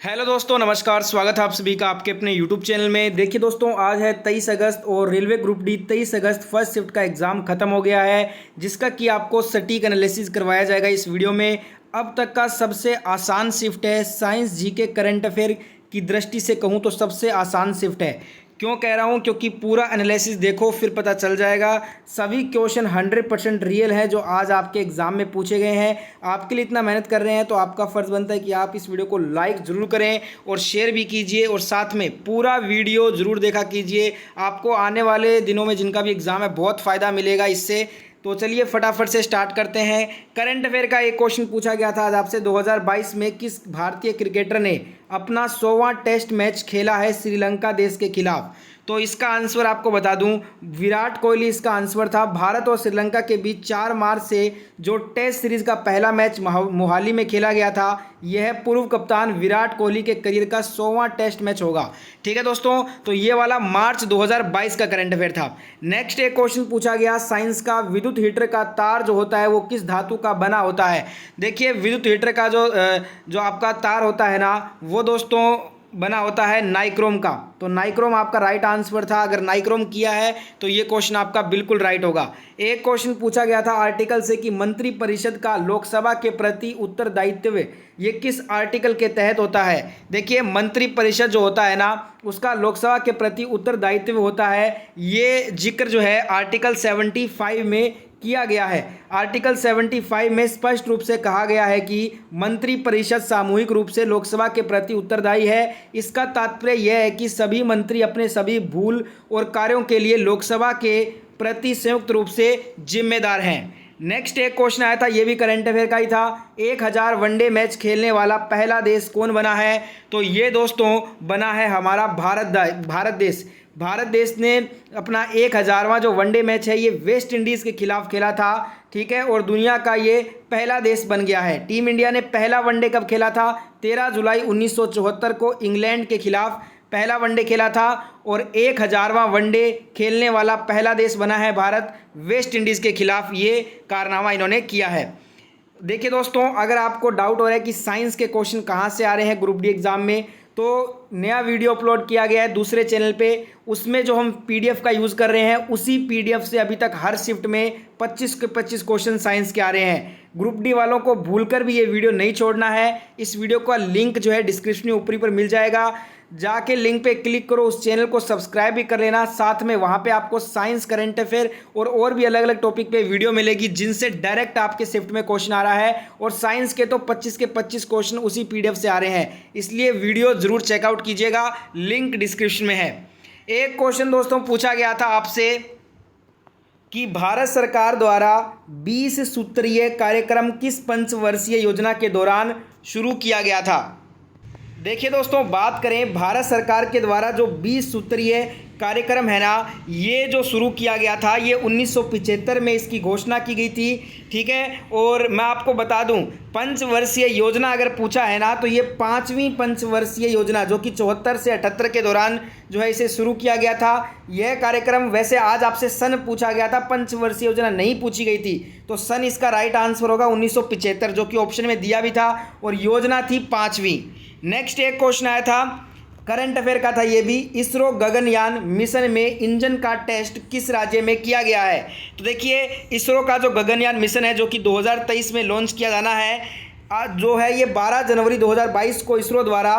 Hello दोस्तों, नमस्कार। स्वागत है आप सभी का आपके अपने यूट्यूब चैनल में। देखिए दोस्तों, आज है 23 अगस्त और रेलवे ग्रुप डी 23 अगस्त फर्स्ट शिफ्ट का एग्ज़ाम खत्म हो गया है, जिसका कि आपको सटीक एनालिसिस करवाया जाएगा इस वीडियो में। अब तक का सबसे आसान शिफ्ट है। साइंस जीके करंट अफेयर की दृष्टि से कहूँ तो सबसे आसान शिफ्ट है। क्यों कह रहा हूँ? क्योंकि पूरा एनालिसिस देखो, फिर पता चल जाएगा। सभी क्वेश्चन 100% रियल है जो आज आपके एग्जाम में पूछे गए हैं। आपके लिए इतना मेहनत कर रहे हैं तो आपका फ़र्ज़ बनता है कि आप इस वीडियो को लाइक ज़रूर करें और शेयर भी कीजिए, और साथ में पूरा वीडियो ज़रूर देखा कीजिए। आपको आने वाले दिनों में जिनका भी एग्ज़ाम है बहुत फ़ायदा मिलेगा इससे। तो चलिए फटाफट से स्टार्ट करते हैं। करंट अफेयर का एक क्वेश्चन पूछा गया था आज आपसे, 2022 में किस भारतीय क्रिकेटर ने अपना 100वां टेस्ट मैच खेला है श्रीलंका देश के खिलाफ? तो इसका आंसर आपको बता दूं, विराट कोहली इसका आंसर था। भारत और श्रीलंका के बीच 4 मार्च से जो टेस्ट सीरीज का पहला मैच मोहाली में खेला गया था, यह पूर्व कप्तान विराट कोहली के करियर का 100वां टेस्ट मैच होगा। ठीक है दोस्तों, तो ये वाला मार्च 2022 का करंट अफेयर था। नेक्स्ट एक क्वेश्चन पूछा गया साइंस का, विद्युत हीटर का तार जो होता है वो किस धातु का बना होता है? देखिए, विद्युत हीटर का जो आपका तार होता है ना, वो दोस्तों बना होता है नाइक्रोम का। तो नाइक्रोम आपका राइट आंसर था। अगर नाइक्रोम किया है तो ये क्वेश्चन आपका बिल्कुल राइट होगा। एक क्वेश्चन पूछा गया था आर्टिकल से कि मंत्रिपरिषद का लोकसभा के प्रति उत्तरदायित्व ये किस आर्टिकल के तहत होता है? देखिए, मंत्रिपरिषद जो होता है ना, उसका लोकसभा के प्रति उत्तरदायित्व होता है। ये जिक्र जो है आर्टिकल 75 में किया गया है। आर्टिकल 75 में स्पष्ट रूप से कहा गया है कि मंत्रिपरिषद सामूहिक रूप से लोकसभा के प्रति उत्तरदायी है। इसका तात्पर्य यह है कि सभी मंत्री अपने सभी भूल और कार्यों के लिए लोकसभा के प्रति संयुक्त रूप से जिम्मेदार हैं। नेक्स्ट एक क्वेश्चन आया था, ये भी करंट अफेयर का ही था। 1000 वनडे मैच खेलने वाला पहला देश कौन बना है? तो ये दोस्तों बना है हमारा भारत देश। भारत देश ने अपना 1000वां जो वनडे मैच है ये वेस्ट इंडीज़ के खिलाफ खेला था। ठीक है, और दुनिया का ये पहला देश बन गया है। टीम इंडिया ने पहला वनडे कब खेला था? 13 जुलाई 1974 को इंग्लैंड के खिलाफ पहला वनडे खेला था, और 1000वां वनडे खेलने वाला पहला देश बना है भारत, वेस्ट इंडीज़ के खिलाफ ये कारनामा इन्होंने किया है। देखिए दोस्तों, अगर आपको डाउट हो रहा है कि साइंस के क्वेश्चन कहाँ से आ रहे हैं ग्रुप डी एग्ज़ाम में, तो नया वीडियो अपलोड किया गया है दूसरे चैनल पे। उसमें जो हम पीडीएफ का यूज़ कर रहे हैं, उसी पीडीएफ से अभी तक हर शिफ्ट में 25 के 25 क्वेश्चन साइंस के आ रहे हैं। ग्रुप डी वालों को भूलकर भी ये वीडियो नहीं छोड़ना है। इस वीडियो का लिंक जो है डिस्क्रिप्शन में ऊपरी पर मिल जाएगा, जाके लिंक पे क्लिक करो, उस चैनल को सब्सक्राइब भी कर लेना। साथ में वहाँ पे आपको साइंस, करंट अफेयर और भी अलग अलग टॉपिक पे वीडियो मिलेगी, जिनसे डायरेक्ट आपके शिफ्ट में क्वेश्चन आ रहा है। और साइंस के तो 25 के 25 क्वेश्चन उसी पीडीएफ से आ रहे हैं, इसलिए वीडियो ज़रूर चेकआउट कीजिएगा, लिंक डिस्क्रिप्शन में है। एक क्वेश्चन दोस्तों पूछा गया था आपसे कि भारत सरकार द्वारा 20 सूत्रीय कार्यक्रम किस पंचवर्षीय योजना के दौरान शुरू किया गया था? देखिए दोस्तों, बात करें भारत सरकार के द्वारा जो 20 सूत्रीय कार्यक्रम है ना, ये जो शुरू किया गया था, ये 1975 में इसकी घोषणा की गई थी। ठीक है, और मैं आपको बता दूं, पंचवर्षीय योजना अगर पूछा है ना, तो ये 5वीं पंचवर्षीय योजना जो कि 74 से 78 के दौरान जो है इसे शुरू किया गया था। यह कार्यक्रम, वैसे आज आपसे सन पूछा गया था, पंचवर्षीय योजना नहीं पूछी गई थी, तो सन इसका राइट आंसर होगा 1975, जो कि ऑप्शन में दिया भी था, और योजना थी 5वीं। नेक्स्ट एक क्वेश्चन आया था करंट अफेयर का था ये भी, इसरो गगनयान मिशन में इंजन का टेस्ट किस राज्य में किया गया है? तो देखिए, इसरो का जो गगनयान मिशन है जो कि 2023 में लॉन्च किया जाना है, आज जो है ये 12 जनवरी 2022 को इसरो द्वारा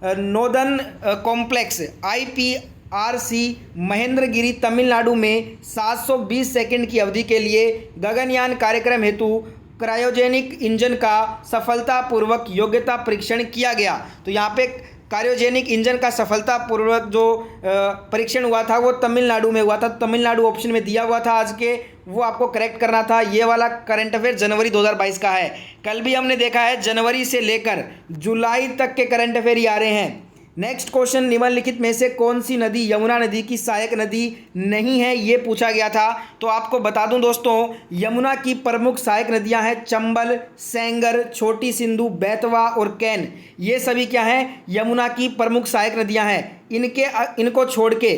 नोदन कॉम्प्लेक्स IPRC महेंद्रगिरी तमिलनाडु में 720 सेकंड की अवधि के लिए गगनयान कार्यक्रम हेतु क्रायोजेनिक इंजन का सफलतापूर्वक योग्यता परीक्षण किया गया। तो यहाँ पे क्रायोजेनिक इंजन का सफलतापूर्वक जो परीक्षण हुआ था वो तमिलनाडु में हुआ था। तमिलनाडु ऑप्शन में दिया हुआ था आज के, वो आपको करेक्ट करना था। ये वाला करंट अफेयर जनवरी 2022 का है। कल भी हमने देखा है जनवरी से लेकर जुलाई तक के करंट अफेयर ही आ रहे हैं। नेक्स्ट क्वेश्चन, निम्नलिखित में से कौन सी नदी यमुना नदी की सहायक नदी नहीं है, ये पूछा गया था। तो आपको बता दूं दोस्तों, यमुना की प्रमुख सहायक नदियां हैं चंबल, सेंगर, छोटी सिंधु, बेतवा और कैन। ये सभी क्या हैं? यमुना की प्रमुख सहायक नदियां हैं। इनको छोड़ के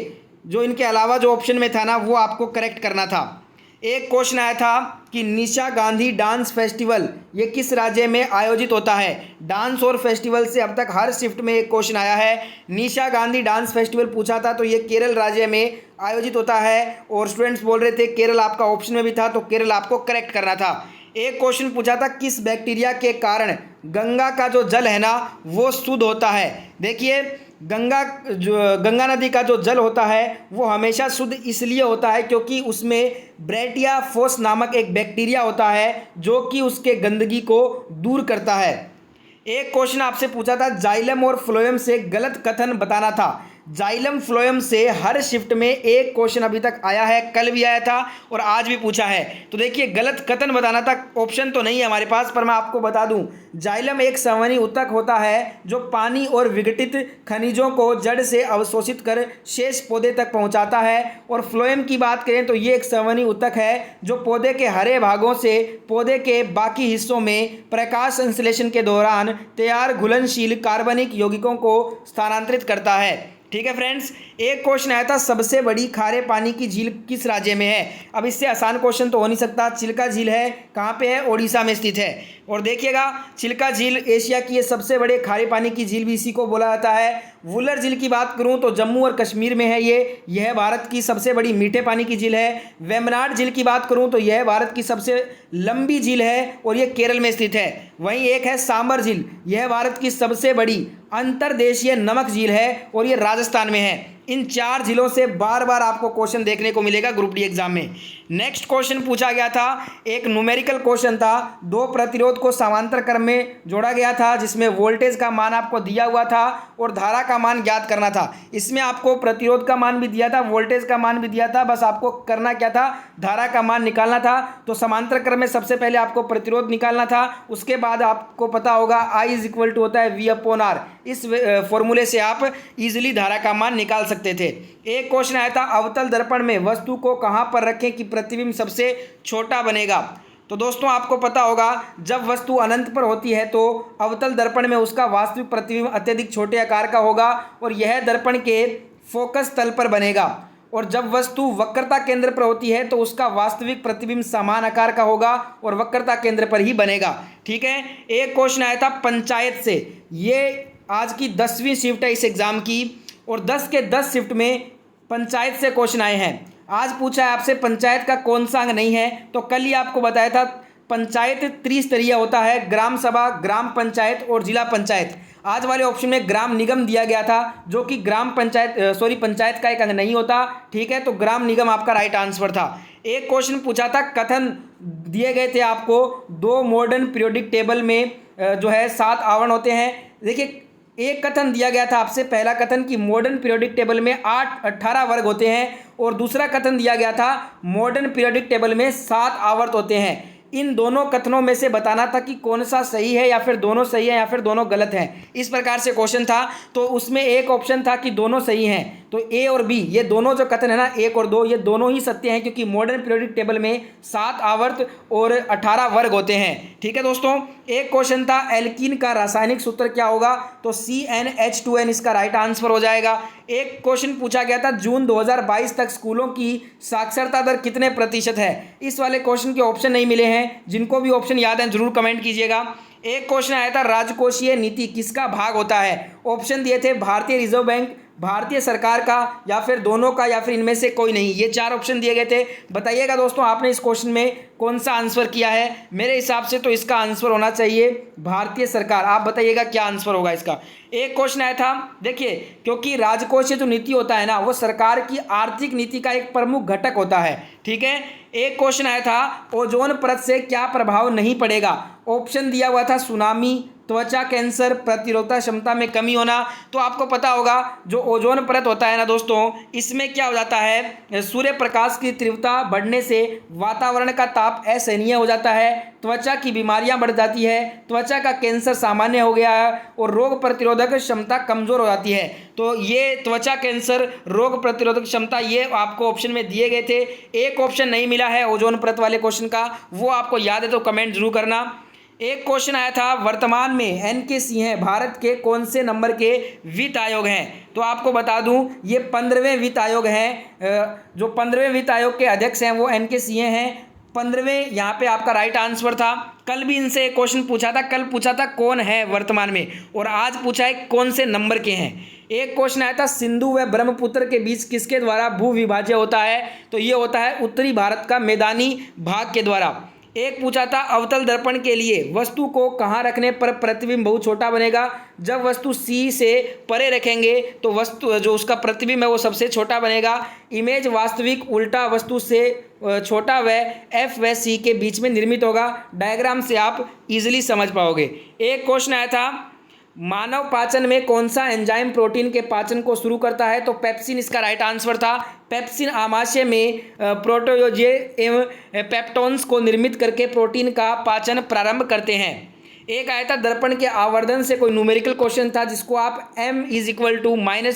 जो इनके अलावा जो ऑप्शन में था ना, वो आपको करेक्ट करना था। एक क्वेश्चन आया था कि निशा गांधी डांस फेस्टिवल ये किस राज्य में आयोजित होता है। डांस और फेस्टिवल से अब तक हर शिफ्ट में एक क्वेश्चन आया है। निशा गांधी डांस फेस्टिवल पूछा था तो ये केरल राज्य में आयोजित होता है और स्टूडेंट्स बोल रहे थे केरल आपका ऑप्शन में भी था, तो केरल आपको करेक्ट करना था। एक क्वेश्चन पूछा था किस बैक्टीरिया के कारण गंगा का जो जल है ना वो शुद्ध होता है। देखिए गंगा नदी का जो जल होता है वो हमेशा शुद्ध इसलिए होता है क्योंकि उसमें ब्रेटिया फोस नामक एक बैक्टीरिया होता है जो कि उसके गंदगी को दूर करता है। एक क्वेश्चन आपसे पूछा था जाइलम और फ्लोएम से गलत कथन बताना था। जाइलम फ्लोएम से हर शिफ्ट में एक क्वेश्चन अभी तक आया है, कल भी आया था और आज भी पूछा है। तो देखिए गलत कथन बताना था, ऑप्शन तो नहीं है हमारे पास, पर मैं आपको बता दूं जाइलम एक संवहनी ऊतक होता है जो पानी और विघटित खनिजों को जड़ से अवशोषित कर शेष पौधे तक पहुंचाता है। और फ्लोएम की बात करें तो ये एक संवहनी ऊतक है जो पौधे के हरे भागों से पौधे के बाकी हिस्सों में प्रकाश संश्लेषण के दौरान तैयार घुलनशील कार्बनिक यौगिकों को स्थानांतरित करता है। ठीक है फ्रेंड्स, एक क्वेश्चन आया था सबसे बड़ी खारे पानी की झील किस राज्य में है। अब इससे आसान क्वेश्चन तो हो नहीं सकता। चिल्का झील है, कहाँ पे है, ओडिशा में स्थित है। और देखिएगा चिल्का झील एशिया की ये सबसे बड़े खारे पानी की झील भी इसी को बोला जाता है। वुलर झील की बात करूं तो जम्मू और कश्मीर में है यह भारत की सबसे बड़ी मीठे पानी की झील है। वेम्बनाड झील की बात करूं तो यह भारत की सबसे लंबी झील है और यह केरल में स्थित है। वहीं एक है सांबर झील, यह भारत की सबसे बड़ी अंतर्देशीय नमक झील है और यह राजस्थान में है। इन 4 जिलों से बार बार आपको क्वेश्चन देखने को मिलेगा ग्रुप डी एग्जाम में। नेक्स्ट क्वेश्चन पूछा गया था, एक न्यूमेरिकल क्वेश्चन था, 2 प्रतिरोध को समांतर क्रम में जोड़ा गया था जिसमें वोल्टेज का मान आपको दिया हुआ था और धारा का मान ज्ञात करना था। इसमें आपको प्रतिरोध का मान भी दिया था, वोल्टेज का मान भी दिया था, बस आपको करना क्या था, धारा का मान निकालना था। तो समांतर क्रम में सबसे पहले आपको प्रतिरोध निकालना था, उसके बाद आपको पता होगा I = होता है V/R। इस फॉर्मूले से आप इजीली धारा का मान निकाल सकते थे। एक क्वेश्चन आया था अवतल दर्पण में वस्तु को कहां पर रखें कि प्रतिबिंब सबसे छोटा बनेगा। तो दोस्तों आपको पता होगा जब वस्तु अनंत पर होती है तो अवतल दर्पण में उसका वास्तविक प्रतिबिंब अत्यधिक छोटे आकार का होगा और यह दर्पण के फोकस तल पर बनेगा। और जब वस्तु वक्रता केंद्र पर होती है तो उसका वास्तविक प्रतिबिंब समान आकार का होगा और वक्रता केंद्र पर ही बनेगा। ठीक है। एक क्वेश्चन आया था पंचायत से, ये आज की 10वीं शिफ्ट है इस एग्जाम की और 10 के 10 शिफ्ट में पंचायत से क्वेश्चन आए हैं। आज पूछा है आपसे पंचायत का कौन सा अंग नहीं है, तो कल ही आपको बताया था पंचायत त्रिस्तरीय होता है, ग्राम सभा, ग्राम पंचायत और जिला पंचायत। आज वाले ऑप्शन में ग्राम निगम दिया गया था जो कि पंचायत का एक अंग नहीं होता। ठीक है, तो ग्राम निगम आपका राइट आंसर था। एक क्वेश्चन पूछा था, कथन दिए गए थे आपको 2 मॉडर्न पीरियोडिक टेबल में जो है 7 आवरण होते हैं। देखिए एक कथन दिया गया था आपसे, पहला कथन कि मॉडर्न पीरियोडिक टेबल में 18 वर्ग होते हैं और दूसरा कथन दिया गया था मॉडर्न पीरियोडिक टेबल में 7 आवर्त होते हैं। इन दोनों कथनों में से बताना था कि कौन सा सही है या फिर दोनों सही है या फिर दोनों गलत हैं। इस प्रकार से क्वेश्चन था, तो उसमें एक ऑप्शन था कि दोनों सही हैं। तो ए और बी ये दोनों जो कथन है ना 1 और 2 ये दोनों ही सत्य हैं क्योंकि मॉडर्न पीरियोडिक टेबल में 7 आवर्त और 18 वर्ग होते हैं। ठीक है दोस्तों। एक क्वेश्चन था एल्कीन का रासायनिक सूत्र क्या होगा, तो CnH2n इसका राइट आंसर हो जाएगा। एक क्वेश्चन पूछा गया था जून 2022 तक स्कूलों की साक्षरता दर कितने प्रतिशत है। इस वाले क्वेश्चन के ऑप्शन नहीं मिले हैं, जिनको भी ऑप्शन याद है जरूर कमेंट कीजिएगा। एक क्वेश्चन आया था राजकोषीय नीति किसका भाग होता है। ऑप्शन दिए थे भारतीय रिजर्व बैंक, भारतीय सरकार का या फिर दोनों का या फिर इनमें से कोई नहीं। ये 4 ऑप्शन दिए गए थे। बताइएगा दोस्तों आपने इस क्वेश्चन में कौन सा आंसर किया है। मेरे हिसाब से तो इसका आंसर होना चाहिए भारतीय सरकार। आप बताइएगा क्या आंसर होगा इसका। एक क्वेश्चन आया था, देखिए क्योंकि राजकोषीय जो नीति होता है ना वो सरकार की आर्थिक नीति का एक प्रमुख घटक होता है। ठीक है। एक क्वेश्चन आया था ओजोन परत से क्या प्रभाव नहीं पड़ेगा। ऑप्शन दिया हुआ था सुनामी, त्वचा कैंसर, प्रतिरोधक क्षमता में कमी होना। तो आपको पता होगा जो ओजोन परत होता है ना दोस्तों, इसमें क्या हो जाता है, सूर्य प्रकाश की तीव्रता बढ़ने से वातावरण का ताप असहनीय हो जाता है, त्वचा की बीमारियां बढ़ जाती है, त्वचा का कैंसर सामान्य हो गया है और रोग प्रतिरोधक क्षमता कमजोर हो जाती है। तो ये त्वचा कैंसर, रोग प्रतिरोधक क्षमता ये आपको ऑप्शन में दिए गए थे। एक ऑप्शन नहीं मिला है ओजोन परत वाले क्वेश्चन का, वो आपको याद है तो कमेंट जरूर करना। एक क्वेश्चन आया था, वर्तमान में एन के सिंह भारत के कौन से नंबर के वित्त आयोग हैं? तो आपको बता दूं ये 15वें वित्त आयोग हैं। जो 15वें वित्त आयोग के अध्यक्ष हैं वो एन के सिंह हैं। 15वें यहाँ पे आपका राइट आंसर था। कल भी इनसे एक क्वेश्चन पूछा था, कल पूछा था कौन है वर्तमान में, और आज पूछा है कौन से नंबर के हैं। एक क्वेश्चन आया था, सिंधु व ब्रह्मपुत्र के बीच किसके द्वारा भू विभाज्य होता है? तो ये होता है उत्तरी भारत का मैदानी भाग के द्वारा। एक पूछा था, अवतल दर्पण के लिए वस्तु को कहाँ रखने पर प्रतिबिंब बहुत छोटा बनेगा? जब वस्तु सी से परे रखेंगे तो वस्तु जो उसका प्रतिबिंब है वो सबसे छोटा बनेगा। इमेज वास्तविक उल्टा वस्तु से छोटा व एफ व सी के बीच में निर्मित होगा। डायग्राम से आप इजीली समझ पाओगे। एक क्वेश्चन आया था, मानव पाचन में कौन सा एंजाइम प्रोटीन के पाचन को शुरू करता है? तो पेप्सिन इसका राइट आंसर था। पेप्सिन आमाशय में प्रोटोयोजे एवं पेप्टोन्स को निर्मित करके प्रोटीन का पाचन प्रारंभ करते हैं। एक आया था, दर्पण के आवर्धन से कोई न्यूमेरिकल क्वेश्चन था जिसको आप m =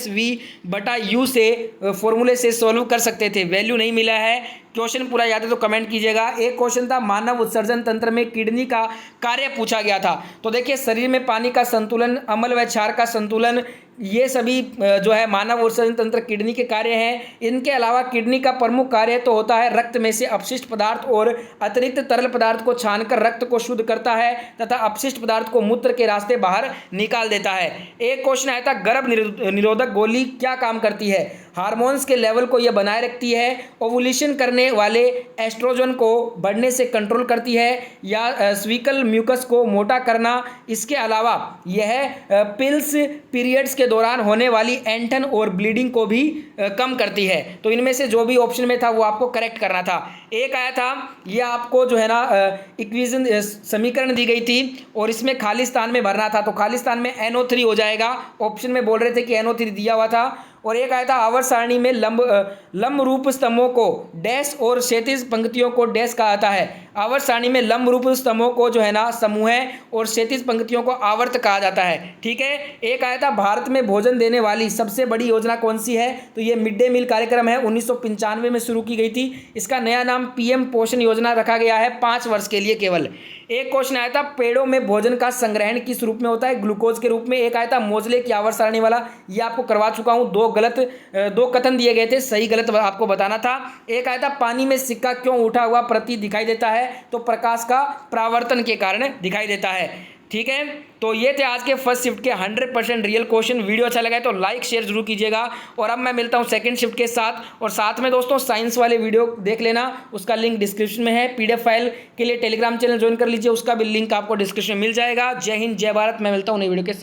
-v/u से फॉर्मूले से सॉल्व कर सकते थे। वैल्यू नहीं मिला है, क्वेश्चन पूरा याद है तो कमेंट कीजिएगा। एक क्वेश्चन था, मानव उत्सर्जन तंत्र में किडनी का कार्य पूछा गया था। तो देखिए, शरीर में पानी का संतुलन, अम्ल व क्षार का संतुलन, ये सभी जो है मानव उत्सर्जन तंत्र किडनी के कार्य हैं। इनके अलावा किडनी का प्रमुख कार्य तो होता है रक्त में से अपशिष्ट पदार्थ और अतिरिक्त तरल पदार्थ को छानकर रक्त को शुद्ध करता है तथा अपशिष्ट पदार्थ को मूत्र के रास्ते बाहर निकाल देता है। एक क्वेश्चन आया था, गर्भ निरोधक गोली क्या काम करती है? हार्मोन्स के लेवल को यह बनाए रखती है, ओवुलेशन करने वाले एस्ट्रोजन को बढ़ने से कंट्रोल करती है, या स्वीकल म्यूकस को मोटा करना। इसके अलावा यह पिल्स पीरियड्स के दौरान होने वाली एंटन और ब्लीडिंग को भी कम करती है। तो इनमें से जो भी ऑप्शन में था वो आपको करेक्ट करना था। एक आया था, ये आपको जो है ना इक्वेशन समीकरण दी गई थी और इसमें खाली स्थान में भरना था। तो खाली स्थान में NO3 हो जाएगा। ऑप्शन में बोल रहे थे कि NO3 दिया हुआ था। और एक आया था, आवर्त सारणी में लंब रूप स्तंभों को डैश और क्षैतिज पंक्तियों को डैश कहा जाता है। आवर्त सारणी में लंब रूप स्तंभों को जो है ना समूह और क्षैतिज पंक्तियों को आवर्त कहा जाता है। ठीक है। एक आया था, भारत में भोजन देने वाली सबसे बड़ी योजना कौन सी है? तो ये मिड डे मील कार्यक्रम है, 1995 में शुरू की गई थी। इसका नया नाम PM पोषण योजना रखा गया है, 5 वर्ष के लिए केवल। एक क्वेश्चन आया था, पेड़ों में भोजन का संग्रहण किस रूप में होता है? ग्लूकोज के रूप में। एक आया था, मोजले की आवर्त सारणी वाला, ये आपको करवा चुका हूँ। दो कथन दिए गए थे, सही गलत आपको बताना था। एक आया था, पानी में सिक्का क्यों उठा हुआ प्रतीत दिखाई देता है? तो प्रकाश का परावर्तन के कारण दिखाई देता है। ठीक है। तो ये थे आज के फर्स्ट शिफ्ट के 100% रियल क्वेश्चन। वीडियो अच्छा लगा है तो लाइक शेयर जरूर कीजिएगा। और अब मैं मिलता हूँ सेकंड शिफ्ट के साथ। और साथ में दोस्तों साइंस वाले वीडियो देख लेना, उसका लिंक डिस्क्रिप्शन में है। PDF फाइल के लिए टेलीग्राम चैनल ज्वाइन कर लीजिए, उसका भी लिंक आपको डिस्क्रिप्शन में मिल जाएगा। जय हिंद, जय भारत। मैं मिलता हूँ नई वीडियो के साथ।